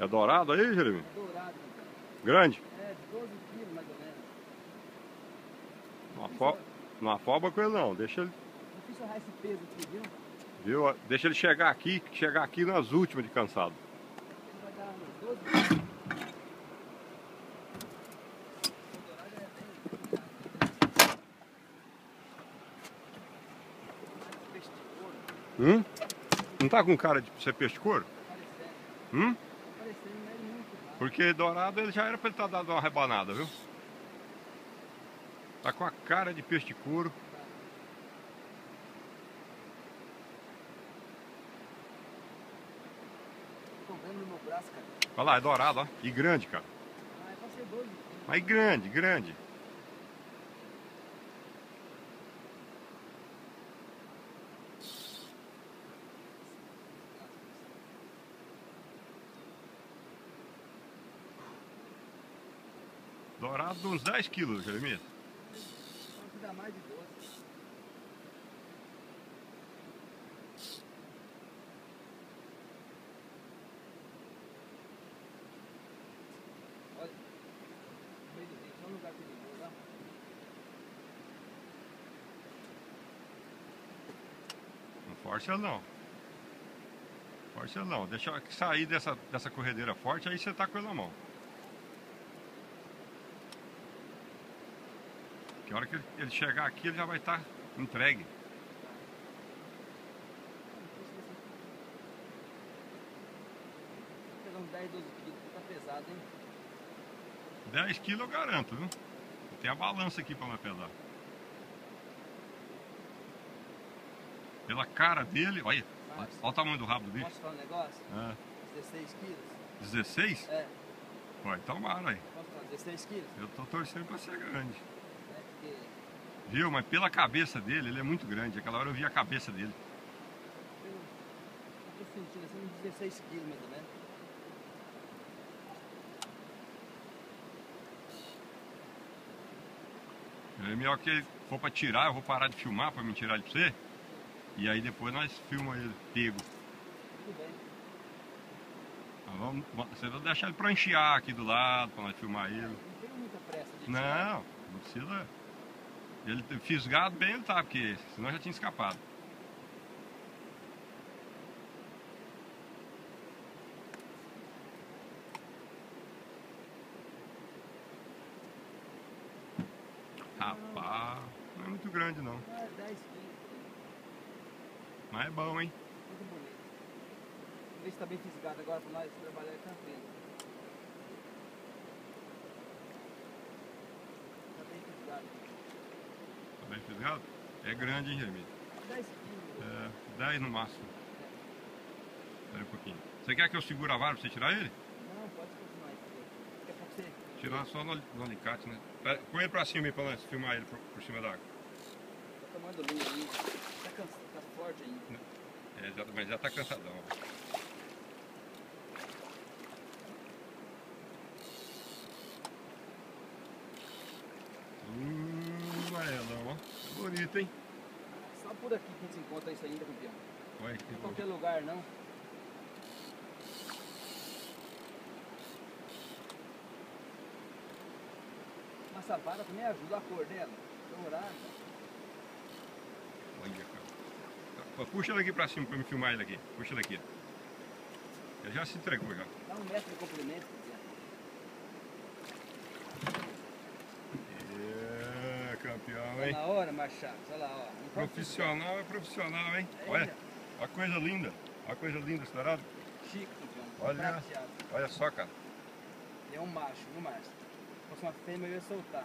É dourado aí, Jeremy? É dourado, então. Grande? É, de 12 quilos mais ou menos. Não afoba com ele não, deixa ele. Difícil errar esse peso aqui, viu? Viu? Deixa ele chegar aqui nas últimas de cansado. Ele vai dar uns 12 quilos. O dourado é bem peixe de couro. Não tá com cara de ser peixe de couro? Parecendo. Parecendo, mas é muito rápido. Porque dourado ele já era pra ele estar dando uma rebanada, viu? Tá com a cara de peixe de couro. Tô vendo no meu braço, cara. Olha lá, é dourado, ó. E grande, cara. Ah, é pra ser 12 quilos. Mas grande, grande. Dourado de uns 10 quilos, Jeremias. Pode dar mais de 12. Olha, no meio do rio, só um lugar perigoso, ó. Não força ele não. Força ele não. Deixa eu sair dessa corredeira forte, aí você tá com ele na mão. Que a hora que ele chegar aqui, ele já vai estar entregue. Vou pegar uns 10, 12 quilos, tá pesado, hein? 10 quilos eu garanto, viu? Tem a balança aqui pra não pesar. Pela cara dele, olha o tamanho do rabo do bicho. Posso falar um negócio? É. 16 quilos? 16? É. Ué, tomara aí. Posso falar 16 quilos? Eu tô torcendo pra ser grande. É porque... Viu? Mas pela cabeça dele, ele é muito grande. Aquela hora eu vi a cabeça dele. Eu tô sentindo assim uns 16 quilos mais ou menos. É melhor que for pra tirar, eu vou parar de filmar pra me tirar ele pra você. E aí depois nós filmamos ele pego. Tudo bem. Você vai deixar ele pranchear aqui do lado pra nós filmar ele. Não tenho muita pressa de tirar. Não precisa. Ele fisgado bem ele tá, porque senão já tinha escapado. Rapaz, não é muito grande não. Ah, 10 quilos. Mas é bom, hein? Muito bonito. Vamos ver se tá bem fisgado agora pra nós trabalhar com a pena. Tá bem fisgado. Tá bem fisgado? É grande, hein, Jeremias? 10 quilos. É, 10 no máximo. Espera um pouquinho. Você quer que eu segure a vara pra você tirar ele? Não, pode continuar aí. Daqui a pouco você... Tirar só no alicate, né? Põe ele pra cima aí pra nós filmar ele por cima da água. Tá tomando linha aí. Tá forte ainda. É, mas já tá cansadão. Ó. Amarelão, ó. Bonito, hein? Só por aqui que a gente encontra isso ainda, campeão. Olha Não que em qualquer lugar, não. Essa vara também ajuda a cor dela. Dourada. Olha, cara. Puxa ele aqui pra cima pra me filmar ele aqui. Puxa ele aqui. Ele já se entregou já. Dá 1 metro de comprimento, campeão. É, campeão, Tá hein? na hora, Machado. Olha lá, ó. Profissional é profissional, hein? É, Olha, a coisa linda. A coisa linda, esse dourado. Chique, campeão. Olha, Prateado. olha só, cara. Ele é um macho, viu, Márcio? Se fosse uma fêmea, eu ia soltar.